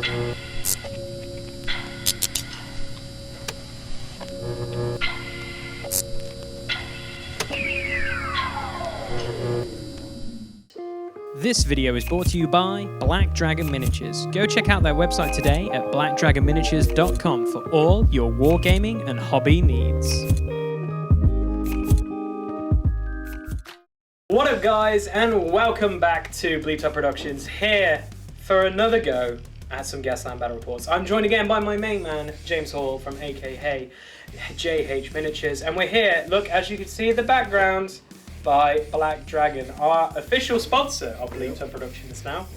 This video is brought to you by Black Dragon Miniatures. Go check out their website today at blackdragonminiatures.com for all your wargaming and hobby needs. What up guys, and welcome back to Bleeptop Productions, here for another go at some Gasland battle reports. I'm joined again by my main man, James Hall from aka JH Miniatures, and we're here, look, as you can see in the background, by Black Dragon, our official sponsor of Bleeptop Productions now.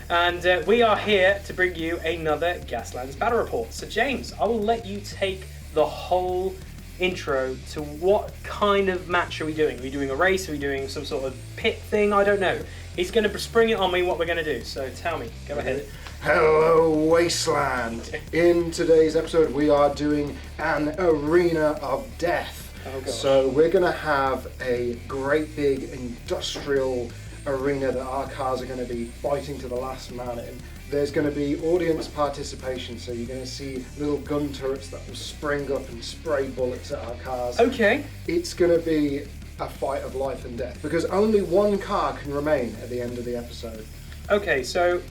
And we are here to bring you another Gaslands battle report. So James, I will let you take the whole intro to what kind of match are we doing? Are we doing a race? Are we doing some sort of pit thing? I don't know. He's going to spring it on me what we're going to do. So tell me, go ahead. Hello Wasteland! In today's episode we are doing an arena of death. Oh, so we're going to have a great big industrial arena that our cars are going to be fighting to the last man in. There's going to be audience participation, so you're going to see little gun turrets that will spring up and spray bullets at our cars. Okay. It's going to be a fight of life and death, because only one car can remain at the end of the episode. Okay, so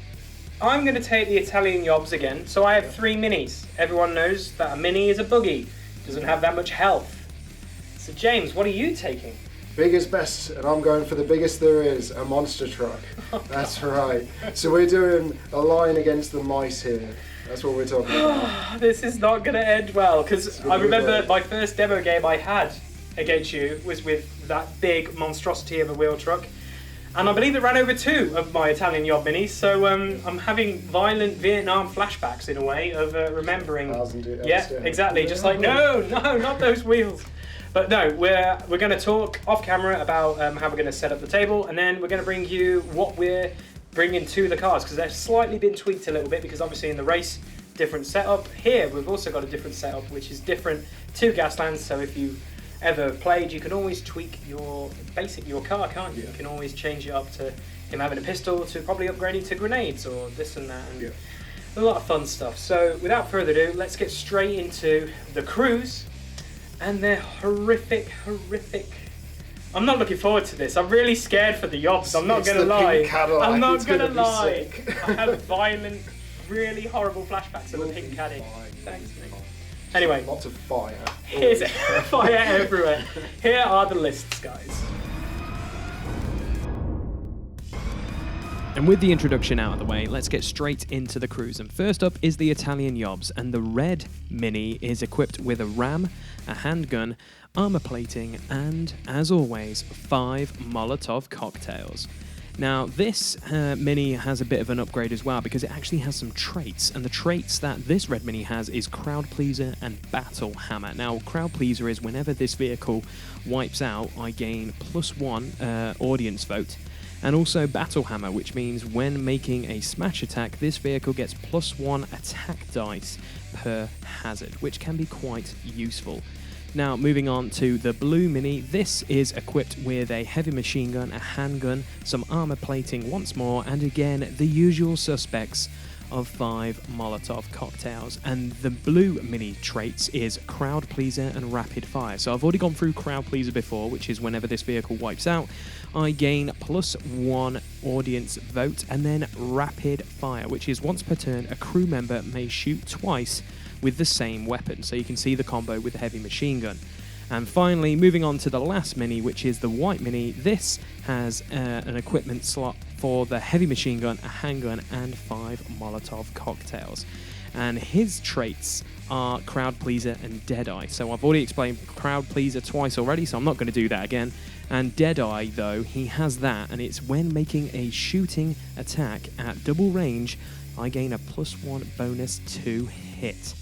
I'm going to take the Italian YOBS again. So I have 3 minis. Everyone knows that a mini is a buggy. Doesn't have that much health. So James, what are you taking? Biggest, best, and I'm going for the biggest there is, a monster truck. That's right. So we're doing a line against the mice here. That's what we're talking about. This is not going to end well, because I remember my first demo game I had against you was with that big monstrosity of a wheel truck. And I believe it ran over 2 of my Italian Yob minis, so I'm having violent Vietnam flashbacks in a way of remembering. Yeah, exactly. Just like, no, not those wheels. But no, we're going to talk off camera about how we're going to set up the table, and then we're going to bring you what we're bringing to the cars, because they've slightly been tweaked a little bit, because obviously in the race, different setup. Here, we've also got a different setup, which is different to Gaslands, so if you ever played, you can always tweak your car, can't you? You can always change it up to him having a pistol, to probably upgrading to grenades, or this and that, and a lot of fun stuff. So without further ado, let's get straight into the crews. And they're horrific. I'm not looking forward to this. I'm really scared for the YOBS. I'm not going to lie. I'm not going to lie. I have violent, really horrible flashbacks of a pink caddy. Thanks, mate. Anyway. Lots of fire. Here's fire everywhere. Here are the lists, guys. And with the introduction out of the way, let's get straight into the crews. And first up is the Italian YOBS, and the red Mini is equipped with a ram, a handgun, armor plating, and, as always, 5 Molotov cocktails. Now, this Mini has a bit of an upgrade as well, because it actually has some traits, and the traits that this red Mini has is Crowd Pleaser and Battle Hammer. Now, Crowd Pleaser is whenever this vehicle wipes out, I gain +1 audience vote. And also Battle Hammer, which means when making a smash attack, this vehicle gets +1 attack dice per hazard, which can be quite useful. Now, moving on to the blue Mini, this is equipped with a heavy machine gun, a handgun, some armor plating once more, and again, the usual suspects of 5 Molotov cocktails. And the blue Mini traits is Crowd Pleaser and Rapid Fire. So I've already gone through Crowd Pleaser before, which is whenever this vehicle wipes out, I gain +1 audience vote, and then Rapid Fire, which is once per turn, a crew member may shoot twice with the same weapon. So you can see the combo with the heavy machine gun. And finally, moving on to the last Mini, which is the white Mini, this has an equipment slot for the heavy machine gun, a handgun, and 5 Molotov cocktails. And his traits are Crowd Pleaser and Deadeye. So I've already explained Crowd Pleaser twice already, so I'm not going to do that again. And Deadeye, though, he has that, and it's when making a shooting attack at double range, I gain a +1 bonus to hit.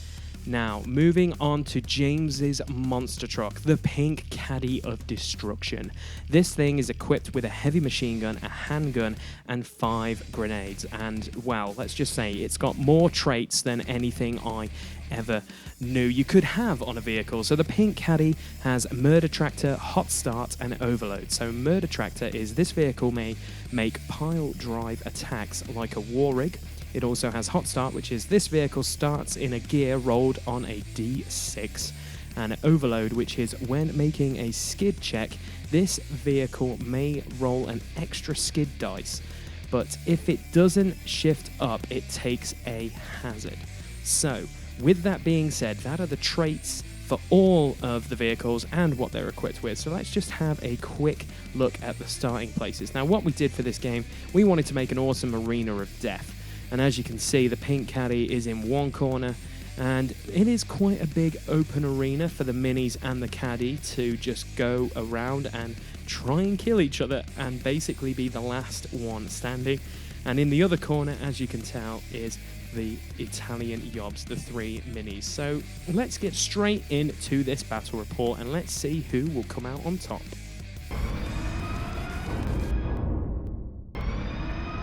Now, moving on to James's monster truck, the Pink Caddy of Destruction. This thing is equipped with a heavy machine gun, a handgun, and 5 grenades. And, well, let's just say it's got more traits than anything I ever knew you could have on a vehicle. So the Pink Caddy has Murder Tractor, Hot Start, and Overload. So Murder Tractor is this vehicle may make pile drive attacks like a war rig. It also has hot start, which is this vehicle starts in a gear rolled on a D6, and overload, which is when making a skid check, this vehicle may roll an extra skid dice, but if it doesn't shift up, it takes a hazard. So, with that being said, that are the traits for all of the vehicles and what they're equipped with. So let's just have a quick look at the starting places. Now, what we did for this game, we wanted to make an awesome arena of death. And as you can see, the pink caddy is in one corner, and it is quite a big open arena for the minis and the caddy to just go around and try and kill each other and basically be the last one standing. And in the other corner, as you can tell, is the Italian YOBS, the 3 minis. So let's get straight into this battle report and let's see who will come out on top.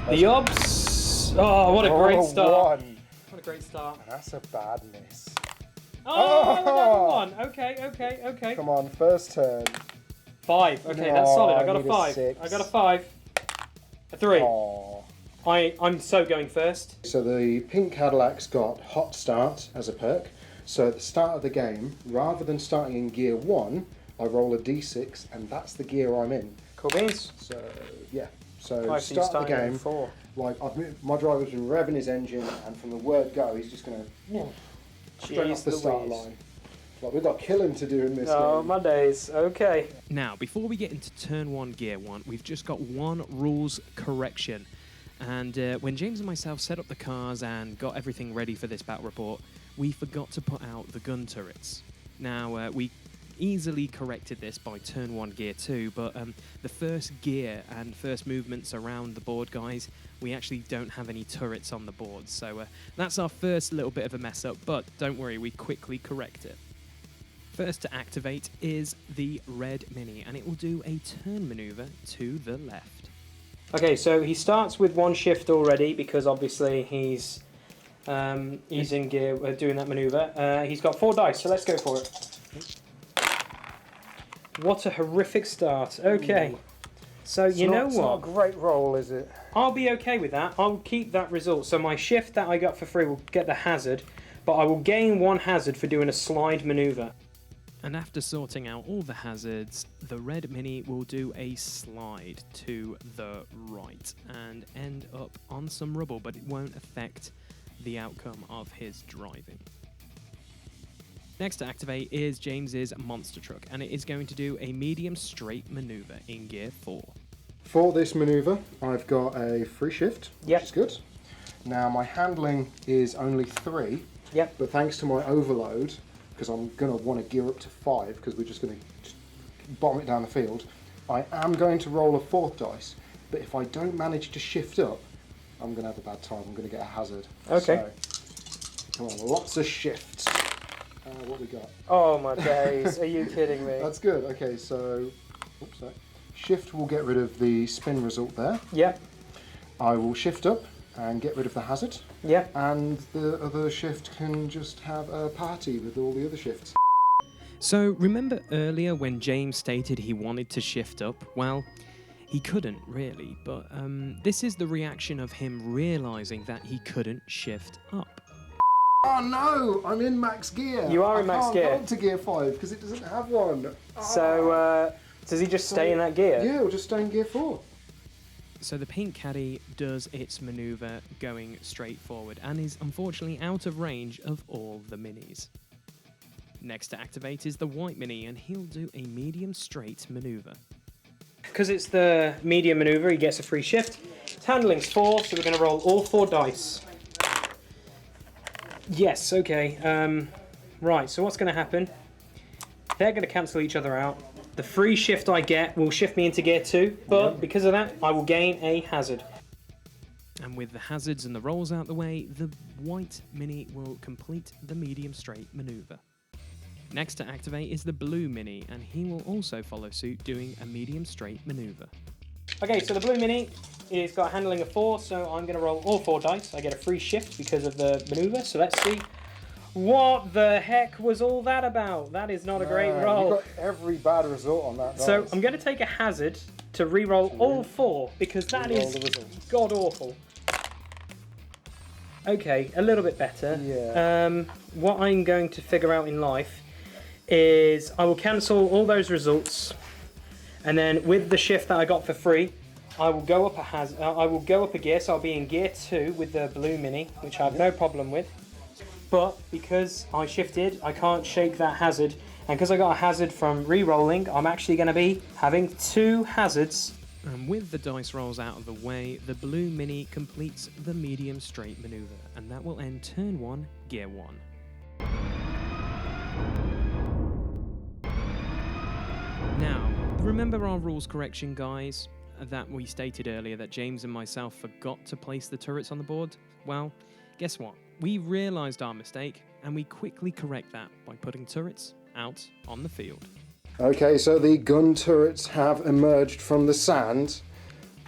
The YOBS! Oh, what a great start. What a great start. That's a bad miss. Oh, another one. Okay. Come on, first turn. 5. Okay, that's solid. I got a need 5. 6. I got a 5. A 3. Oh. I'm so going first. So the pink Cadillac's got hot start as a perk. So at the start of the game, rather than starting in gear 1, I roll a d6 and that's the gear I'm in. Cool beans. So yeah. So I start the game. 4. Like my driver's been revving his engine, and from the word go, he's just going to straight off the start line. Like we've got killing to do in this game. Oh, my days. Okay. Now, before we get into turn 1, gear 1, we've just got one rules correction. And when James and myself set up the cars and got everything ready for this battle report, we forgot to put out the gun turrets. Now, we easily corrected this by turn 1, gear 2, but the first gear and first movements around the board, guys, we actually don't have any turrets on the board. So that's our first little bit of a mess up, but don't worry, we quickly correct it. First to activate is the red mini, and it will do a turn maneuver to the left. Okay, so he starts with 1 shift already because obviously he's in gear doing that maneuver. He's got 4 dice, so let's go for it. What a horrific start. Okay, so you know what? It's not a great roll, is it? I'll be okay with that. I'll keep that result. So my shift that I got for free will get the hazard, but I will gain 1 hazard for doing a slide maneuver. And after sorting out all the hazards, the red mini will do a slide to the right and end up on some rubble, but it won't affect the outcome of his driving. Next to activate is James's monster truck, and it is going to do a medium straight maneuver in gear 4. For this maneuver, I've got a free shift, Yep. which is good. Now my handling is only 3, Yep. but thanks to my overload, because I'm going to want to gear up to 5, because we're just going to bomb it down the field, I am going to roll a 4th dice, but if I don't manage to shift up, I'm going to have a bad time. I'm going to get a hazard. Okay. So, come on, lots of shifts. What we got? Oh my days, are you kidding me? That's good. Okay, so oops, sorry. Shift will get rid of the spin result there. Yep. I will shift up and get rid of the hazard. Yep. And the other shift can just have a party with all the other shifts. So remember earlier when James stated he wanted to shift up? Well, he couldn't really, but this is the reaction of him realizing that he couldn't shift up. Oh no, I'm in max gear. You are in max gear. I can't go up to gear 5 because it doesn't have one. So does he just stay in that gear? Yeah, we'll just stay in gear 4. So the pink caddy does its maneuver going straight forward and is unfortunately out of range of all the minis. Next to activate is the white mini, and he'll do a medium straight maneuver. Because it's the medium maneuver, he gets a free shift. His handling's 4, so we're going to roll all 4 dice. Yes, okay. Right, so what's going to happen? They're going to cancel each other out. The free shift I get will shift me into gear 2, but because of that, I will gain a hazard. And with the hazards and the rolls out the way, the white mini will complete the medium straight maneuver. Next to activate is the blue mini, and he will also follow suit doing a medium straight maneuver. Okay, so the blue mini is got a handling of 4, so I'm going to roll all 4 dice. I get a free shift because of the maneuver, so let's see. What the heck was all that about? That is not a great roll. You got every bad result on that dice. So I'm going to take a hazard to re-roll all 4 because that is god awful. okay, a little bit better. Yeah. What I'm going to figure out in life is I will cancel all those results, and then with the shift that I got for free, I will go up a gear, so I'll be in gear 2 with the blue mini, which I have no problem with. But because I shifted, I can't shake that hazard, and because I got a hazard from re-rolling, I'm actually going to be having 2 hazards. And with the dice rolls out of the way, the blue mini completes the medium straight maneuver, and that will end turn 1, gear 1. Now, remember our rules correction, guys, that we stated earlier that James and myself forgot to place the turrets on the board? Well, guess what? We realised our mistake, and we quickly correct that by putting turrets out on the field. Okay, so the gun turrets have emerged from the sand.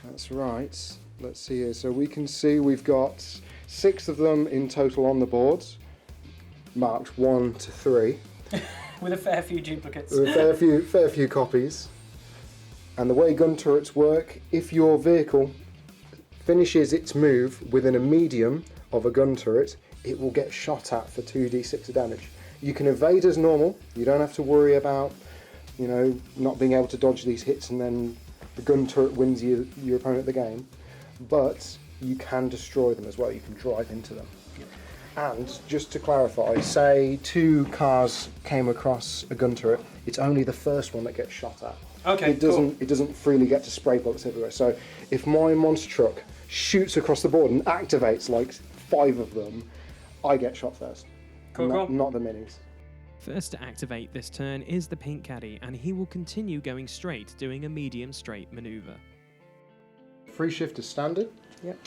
That's right. Let's see here. So we can see we've got 6 of them in total on the board, marked 1 to 3. With a fair few duplicates. With a fair few copies. And the way gun turrets work, if your vehicle finishes its move within a medium of a gun turret, it will get shot at for 2d6 of damage. You can evade as normal. You don't have to worry about, you know, not being able to dodge these hits and then the gun turret wins your opponent the game. But you can destroy them as well. You can drive into them. And just to clarify, say 2 cars came across a gun turret, it's only the first one that gets shot at. Okay, It doesn't freely get to spray bullets everywhere. So if my monster truck shoots across the board and activates like 5 of them, I get shot first. Not the minis. First to activate this turn is the pink caddy, and he will continue going straight, doing a medium straight maneuver. Free shift is standard. Yep.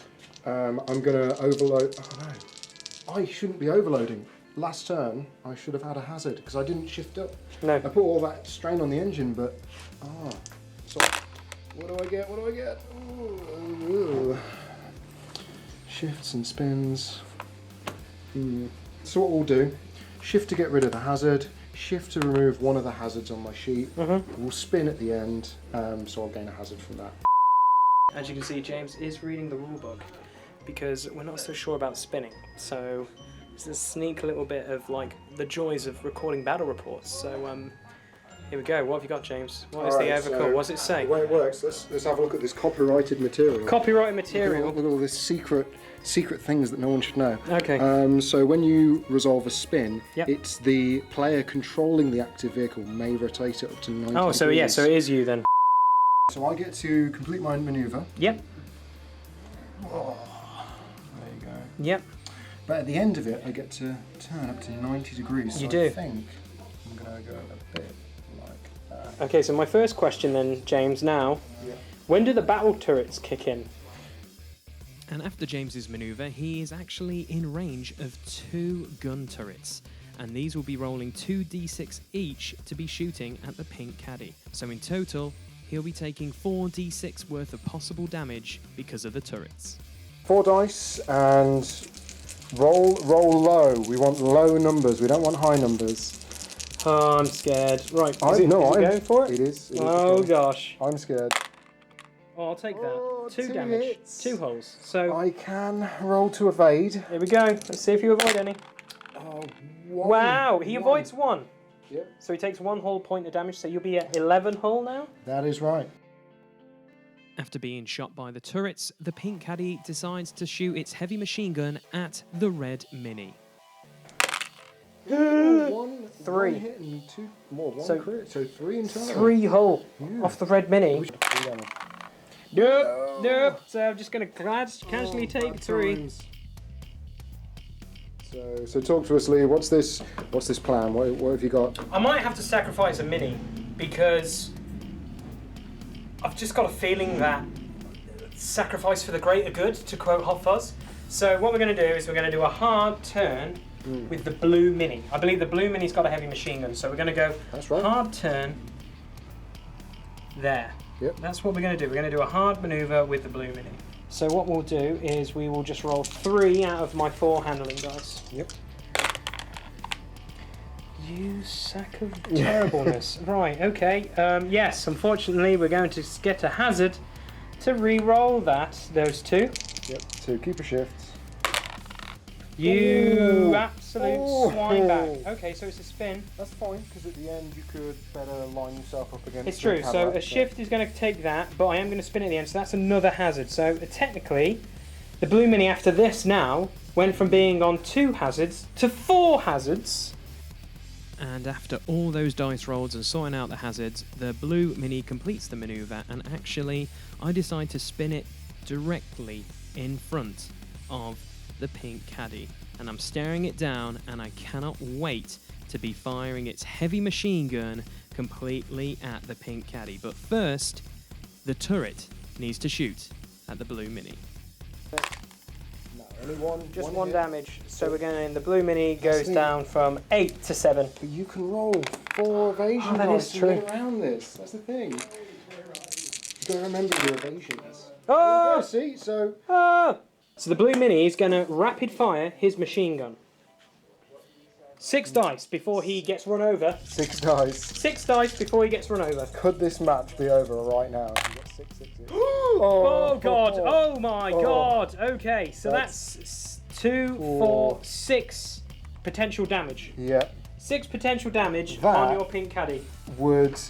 I'm going to overload. Oh no. I shouldn't be overloading. Last turn, I should have had a hazard because I didn't shift up. No. I put all that strain on the engine, but so what do I get? Ooh. Shifts and spins. So what we'll do: shift to get rid of the hazard, shift to remove one of the hazards on my sheet. We'll spin at the end, so I'll gain a hazard from that. As you can see, James is reading the rulebook because we're not so sure about spinning. So it's a sneak little bit of like the joys of recording battle reports. So here we go. What have you got, James? What is the overcall? What does it say? The way it works, let's have a look at this copyrighted material. Copyrighted material. Look at all this secret things that no one should know. Okay. So when you resolve a spin, Yep. it's the player controlling the active vehicle may rotate it up to 90 Oh, so degrees. yeah, so it is you then. So I get to complete my manoeuvre. Yep. Oh, there you go. Yep. But at the end of it, I get to turn up to 90 degrees. So You do. I think I'm going to go a bit like that. Okay, so my first question then, James, now, Yeah. when do the battle turrets kick in? And after James's maneuver, he is actually in range of 2 gun turrets, and these will be rolling 2d6 each to be shooting at the pink caddy. So in total, he'll be taking 4d6 worth of possible damage because of the turrets. 4 dice and roll low. We want low numbers. We don't want high numbers. Oh, I'm scared. Right, I'm going for it? It is. Oh gosh. I'm scared. Oh, I'll take that. Oh, 2 2 damage. hits. 2 holes. So I can roll to evade. here we go. Let's see if you avoid any. Oh, Wow, he avoids 1. Yep. So he takes 1 whole point of damage, so you'll be at 11 hull now? That is right. After being shot by the turrets, the pink caddy decides to shoot its heavy machine gun at the red mini. One, 3. one hit and 2 more. One So- crit. So 3 in total. 3 hull Yeah. off the red mini. 3 damage. Nope. So I'm just going to casually take 3. Times. So talk to us, Lee. What's this plan? What have you got? I might have to sacrifice a mini because I've just got a feeling that sacrifice for the greater good, to quote Hot Fuzz. So what we're going to do is we're going to do a hard turn with the blue mini. I believe the blue mini's got a heavy machine gun, so we're going to go That's right. hard turn there. Yep. That's what we're going to do. We're going to do a hard manoeuvre with the blue mini. So what we'll do is we will just roll 3 out of my 4 handling dice. Yep. You sack of terribleness. Right, okay. Yes, unfortunately we're going to get a hazard to re-roll those 2. Yep. So keep a shift. You absolute swine bag. Okay, so it's a spin. That's fine, because at the end you could better line yourself up against. It's true. So a shift is going to take that, but I am going to spin at the end, so that's another hazard. So technically, the blue mini after this now went from being on 2 hazards to 4 hazards. And after all those dice rolls and sorting out the hazards, the blue mini completes the maneuver, and actually I decide to spin it directly in front of the pink caddy. And I'm staring it down, and I cannot wait to be firing its heavy machine gun completely at the pink caddy. But first, the turret needs to shoot at the blue mini. No, only one. Just one damage. So we're going. The blue mini goes down from 8 to 7. But you can roll 4 evasion that dice is to true. get around this. That's the thing. You gotta remember your evasions. Oh! There you go, see? So Ah! So the blue mini is going to rapid fire his machine gun. 6 dice before he gets run over. 6 dice. 6 dice before he gets run over. Could this match be over right now? You got 6 sixes. Oh god! Oh my god! Okay, so that's 2, 4, 6 potential damage. Yeah. 6 potential damage That- on your pink caddy. Would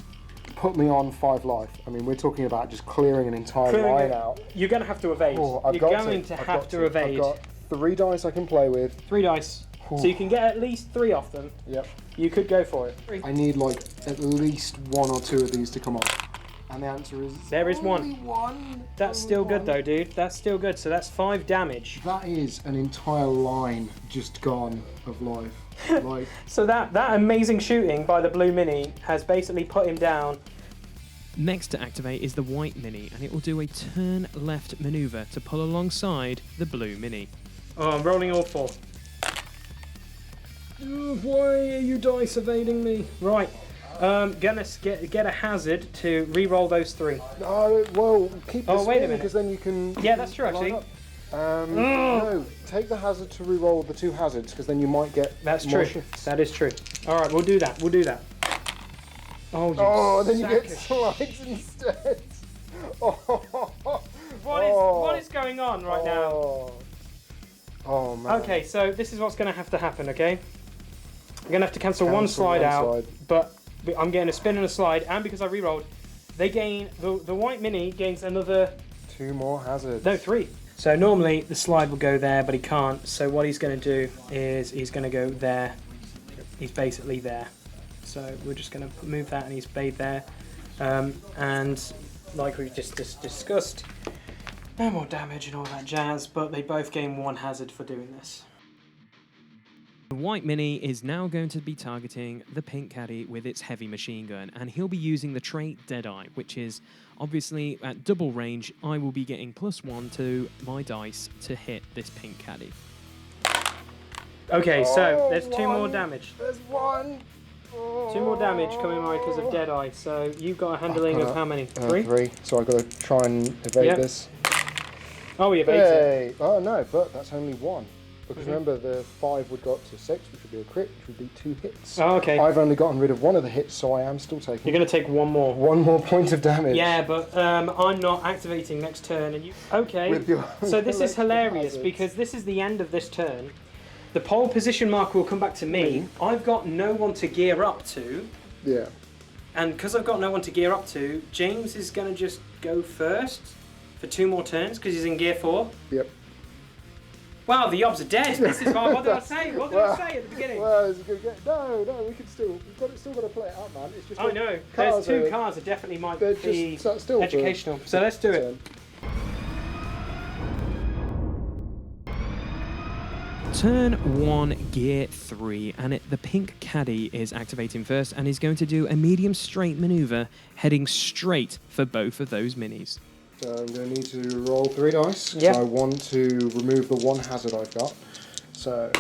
put me on 5 life. I mean, we're talking about just clearing an entire Clearing line it. out. You're going to have to evade. Oh, I've You're got going to I've have got to evade. I've got 3 dice I can play with. 3 dice. So you can get at least 3 off them. Yep. You could go for it. I need like at least 1 or 2 of these to come off. And the answer is There is only one. one. That's Only still good one. though, dude. That's still good. So that's 5 damage. That is an entire line just gone of life. Like, So that amazing shooting by the blue mini has basically put him down. Next to activate is the white mini, and it will do a turn left maneuver to pull alongside the blue mini. Oh, I'm rolling all 4. Why are you dice evading me? Right. Gonna get a hazard to re-roll those 3. well, keep the Oh, wait a spin, minute. because then you can. Yeah, that's true, actually. line up. No, take the hazard to re-roll the 2 hazards, because then you might get. That's more true. shifts. That is true. All right, we'll do that. We'll do that. Oh, you Oh, then you sack get of slides instead. What is going on right now? Oh man. Okay, so this is what's going to have to happen. Okay, we're going to have to cancel one Cancel slide one out, slide. but I'm getting a spin and a slide, and because I re-rolled, they gain the white mini gains another 2 more hazards. 3. So normally the slide will go there, but he can't. So what he's going to do is he's going to go there. He's basically there. So we're just going to move that, and he's bathed there. And like we just discussed, no more damage and all that jazz, but they both gain 1 hazard for doing this. The white mini is now going to be targeting the pink caddy with its heavy machine gun, and he'll be using the trait Deadeye, which is obviously at double range. I will be getting +1 to my dice to hit this pink caddy. Okay, so there's 2 more one. damage. There's 1. 2 more damage coming right because of Deadeye. So you've got a handling of how many? 3? 3. So I've got to try and evade Yep. this. Oh, he evades it. Hey. Oh no, but that's only 1. Because remember, the 5 would go up to 6, which would be a crit, which would be 2 hits. Oh, okay. I've only gotten rid of 1 of the hits, so I am still taking You're going to take 1 more. 1 more point of damage. Yeah, but I'm not activating next turn, and you. Okay. With your So this is collective hilarious hazards. because this is the end of this turn. The pole position marker will come back to me. I've got no one to gear up to, Yeah. and because I've got no one to gear up to, James is going to just go first for 2 more turns because he's in gear 4. Yep. Wow, the YOBS are dead. This is what did I say? What did I say at the beginning? Well, it's a good game. No, we can still. Still got to play it out, man. It's just. I know. Cars There's 2 are- cars that definitely might They're be just still for educational. So let's do it. Turn 1, gear 3, and the pink caddy is activating first and is going to do a medium straight maneuver, heading straight for both of those minis. So I'm going to need to roll 3 dice. Yep. So I want to remove the 1 hazard I've got. So.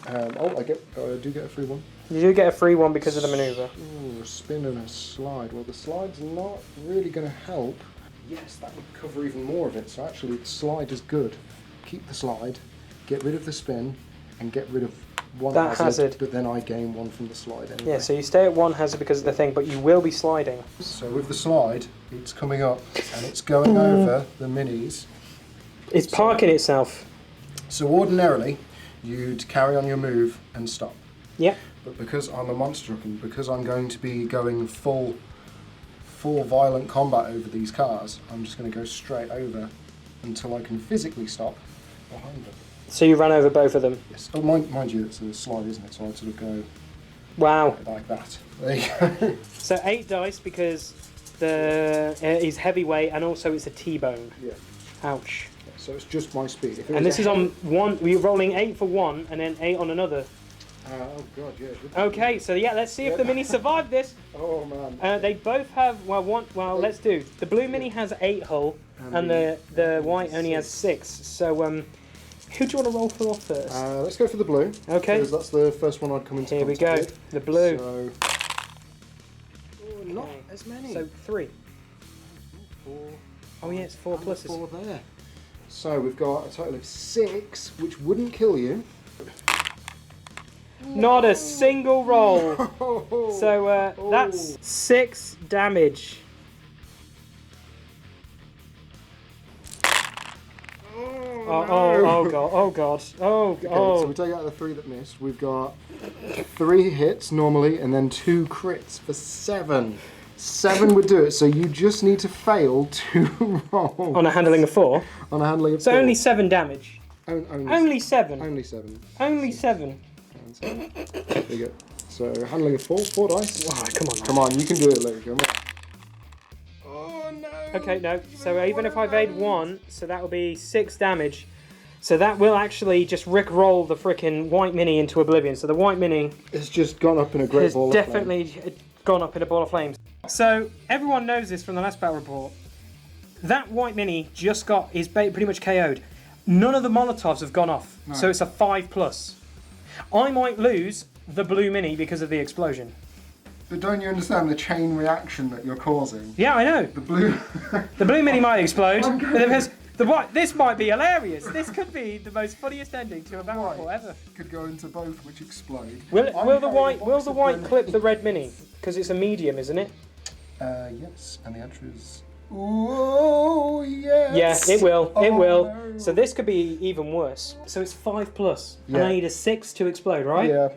I do get a free one. You do get a free one because of the maneuver. Ooh, a spin and a slide. Well, the slide's not really going to help. Yes, that would cover even more of it. So actually, the slide is good. Keep the slide, get rid of the spin, and get rid of 1 That hazard. But then I gain 1 from the slide anyway. Yeah, so you stay at 1 hazard because of the thing, but you will be sliding. So with the slide, it's coming up and it's going over the minis. It's parking itself. So ordinarily, you'd carry on your move and stop. Yeah. But because I'm a monster truck and because I'm going to be going full violent combat over these cars, I'm just going to go straight over until I can physically stop behind them. So you run over both of them? Yes. Oh, mind you, it's a slide, isn't it? So I'd sort of go Wow. like that. There you go. So 8 dice because he's heavyweight and also it's a T-bone. Yeah. Ouch. So it's just my speed. And this is on one. We're rolling 8 for one and then 8 on another. Oh god, yeah. Okay, so yeah, let's see if the mini survived this. Oh man. They both have let's do. The blue mini has 8 hull and the white only has 6. So who do you want to roll for first? Let's go for the blue. Okay. Because that's the first one I'd come into Here we contact go. with. The blue. So, not as many. So 3. 4. Oh yeah, it's 4 pluses. 4 there. So we've got a total of 6, which wouldn't kill you. Not a single roll. So that's 6 damage. Oh god. Okay, so we take out the 3 that missed. We've got 3 hits normally and then 2 crits for 7. 7 would do it, so you just need to fail 2 rolls. On a handling of 4? On a handling of 4. So 4. only 7 damage. Only 7. Only 7. Only 7. There you go. So handling of 4 dice. Oh, come on. Come on, you can do it, Luke. Come on. Oh no. Okay, no. So even if I evade 1, so that will be 6 damage. So that will actually just rickroll the frickin' white mini into oblivion. So the white mini It's just gone up in a great has ball. definitely gone up in a ball of flames. So everyone knows this from the last battle report. That white mini just is pretty much KO'd. None of the Molotovs have gone off. No. So it's a 5+. I might lose the blue mini because of the explosion. But don't you understand the chain reaction that you're causing? Yeah, I know. The blue... The blue mini might explode. This might be hilarious. This could be the most funniest ending to a battle report ever. Could go into both, which explode. Will the white clip the red mini? Because it's a medium, isn't it? Yes. And the answer is... Oh, yes. Yeah, it will. It will. No. So this could be even worse. So it's 5+. Yeah. And I need a 6 to explode, right? Yeah.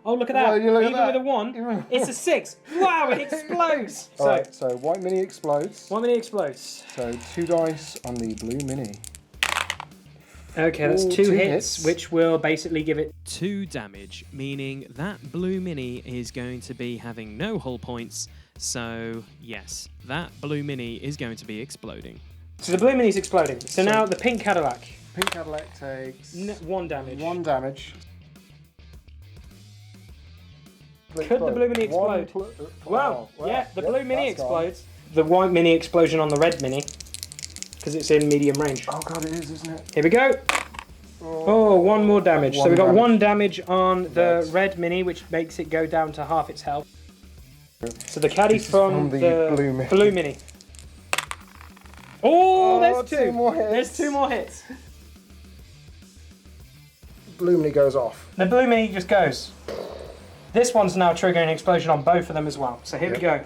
Oh, look at that. Well, look at Even that. with a 1, it's a 6. Wow, it explodes. Alright, so white mini explodes. White mini explodes. So 2 dice on the blue mini. Okay, that's 2 hits, which will basically give it 2 damage, meaning that blue mini is going to be having no hull points. So, yes, that blue mini is going to be exploding. So the blue mini's exploding. So now the pink Cadillac. Pink Cadillac takes... 1 damage. 1 damage. Could the blue mini explode? Wow, yeah, the blue mini explodes. Gone. The white mini explosion on the red mini. Because it's in medium range. Oh god, it is, isn't it? Here we go. Oh, 1 more damage. So we got 1 damage on the red mini, which makes it go down to half its health. So the caddy from the blue mini. Oh, there's 2. 2 more hits. There's 2 more hits. Blue mini goes off. The blue mini just goes. This one's now triggering an explosion on both of them as well. So here we go.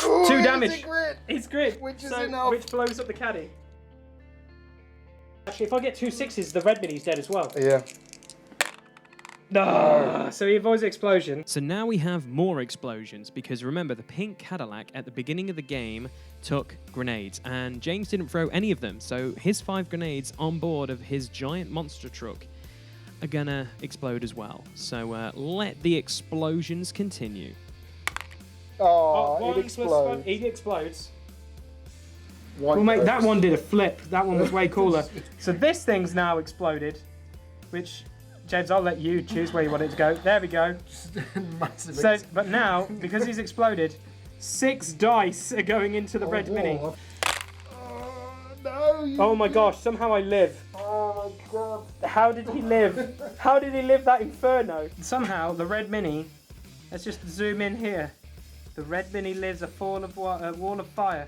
Ooh, 2 damage. It's It's grit. Which is enough. Which blows up the caddy. Actually, if I get 2 6s, the red mini's dead as well. Yeah. No. So he avoids the explosion. So now we have more explosions, because remember, the pink Cadillac at the beginning of the game took grenades, and James didn't throw any of them, so his 5 grenades on board of his giant monster truck are gonna explode as well. So let the explosions continue. Oh, it explodes. It explodes. Well, mate, that one did a flip. That one was way cooler. So this thing's now exploded, which, James, I'll let you choose where you want it to go. There we go. Massive. So, but now, because he's exploded, 6 dice are going into the red mini. Oh, no, Oh my gosh, somehow I live. Oh my god. How did he live? How did he live that inferno? Somehow, the red mini, let's just zoom in here. The red mini lives a wall of fire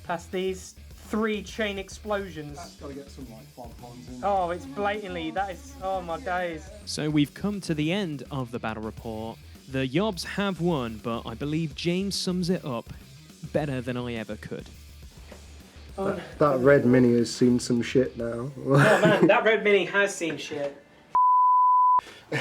past these 3 chain explosions. That's got to get some like fog horns in. Oh, it's blatantly, that is, oh my days. So we've come to the end of the battle report. The YOBS have won, but I believe James sums it up better than I ever could. That red Mini has seen some shit now. Oh man, that red Mini has seen shit.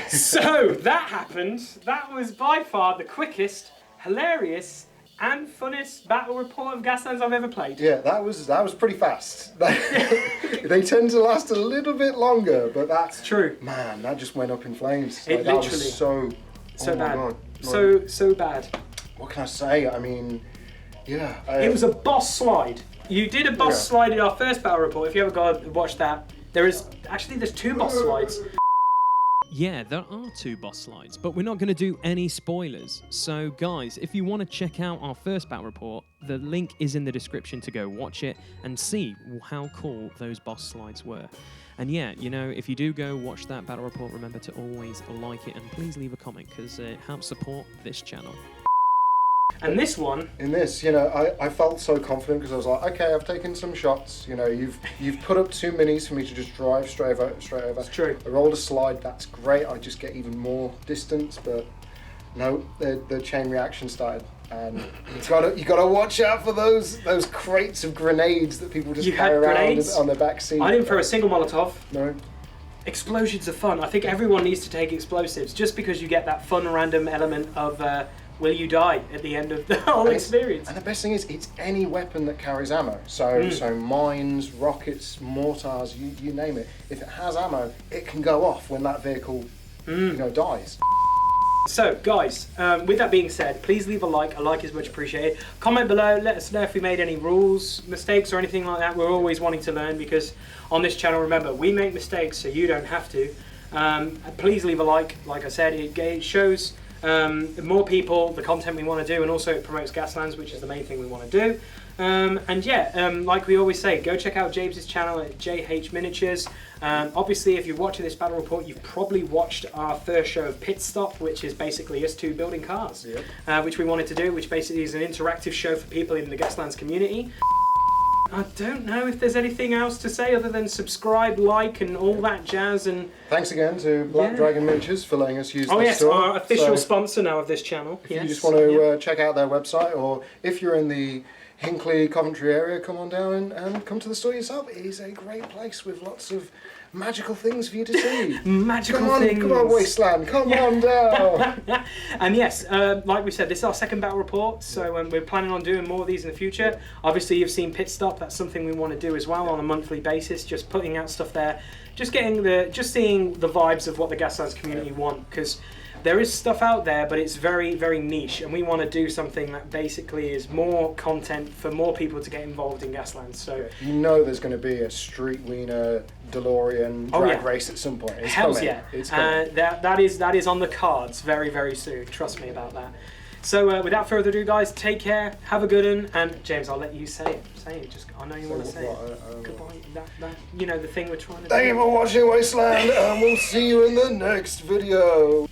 So that happened. That was by far the quickest, hilarious, and funnest battle report of Gaslands I've ever played. Yeah, that was pretty fast. They tend to last a little bit longer, but that's true. Man, that just went up in flames. It that literally was so so oh my bad. God. So bad. What can I say? I mean, yeah. It was a boss slide. You did a boss slide in our first battle report. If you haven't got to watch that, there's 2 boss slides. Yeah, there are 2 boss slides, but we're not going to do any spoilers. So guys, if you want to check out our first battle report, the link is in the description to go watch it and see how cool those boss slides were. And yeah, you know, if you do go watch that battle report, remember to always like it and please leave a comment because it helps support this channel. And this one... In this, you know, I felt so confident because I was like, okay, I've taken some shots. You know, you've put up 2 minis for me to just drive straight over. That's true. I rolled a slide, that's great. I just get even more distance, but no, the chain reaction started. And you gotta watch out for those crates of grenades that people just carry around on their back seat. I didn't throw a single Molotov. No. Explosions are fun. I think everyone needs to take explosives just because you get that fun random element of will you die at the end of the whole experience. And the best thing is it's any weapon that carries ammo. So mines, rockets, mortars, you name it. If it has ammo, it can go off when that vehicle you know, dies. So guys, with that being said, please leave a like. A like is much appreciated. Comment below, let us know if we made any rules, mistakes or anything like that. We're always wanting to learn because on this channel, remember, we make mistakes so you don't have to. Please leave a like I said, it shows more people the content we want to do, and also it promotes Gaslands, which is the main thing we want to do. And yeah, like we always say, go check out James' channel at JH Miniatures. Obviously, if you're watching this battle report, you've probably watched our first show of Pit Stop, which is basically us 2 building cars, which we wanted to do, which basically is an interactive show for people in the Gaslands community. I don't know if there's anything else to say other than subscribe, like, and all that jazz. And thanks again to Black Dragon Miniatures for letting us use oh their yes, store. our official sponsor now of this channel. If you just want to check out their website, or if you're in the Hinckley, Coventry area, come on down and come to the store yourself. It is a great place with lots of magical things for you to see. Magical things. Come on, Wasteland, come on down. And yes, like we said, this is our second battle report, so we're planning on doing more of these in the future. Obviously, you've seen Pit Stop. That's something we want to do as well on a monthly basis. Just putting out stuff there, just seeing the vibes of what the Gaslands community want, because there is stuff out there, but it's very, very niche, and we want to do something that basically is more content for more people to get involved in Gaslands. So you know there's going to be a Street Wiener DeLorean drag race at some point. It's Hells coming. yeah. It's coming. That is on the cards very, very soon. Trust me about that. So without further ado, guys, take care, have a good one, and James, I'll let you say it. Just I know you want to say it. Goodbye. That you know the thing we're trying to do. Thank you for watching Wasteland, and we'll see you in the next video.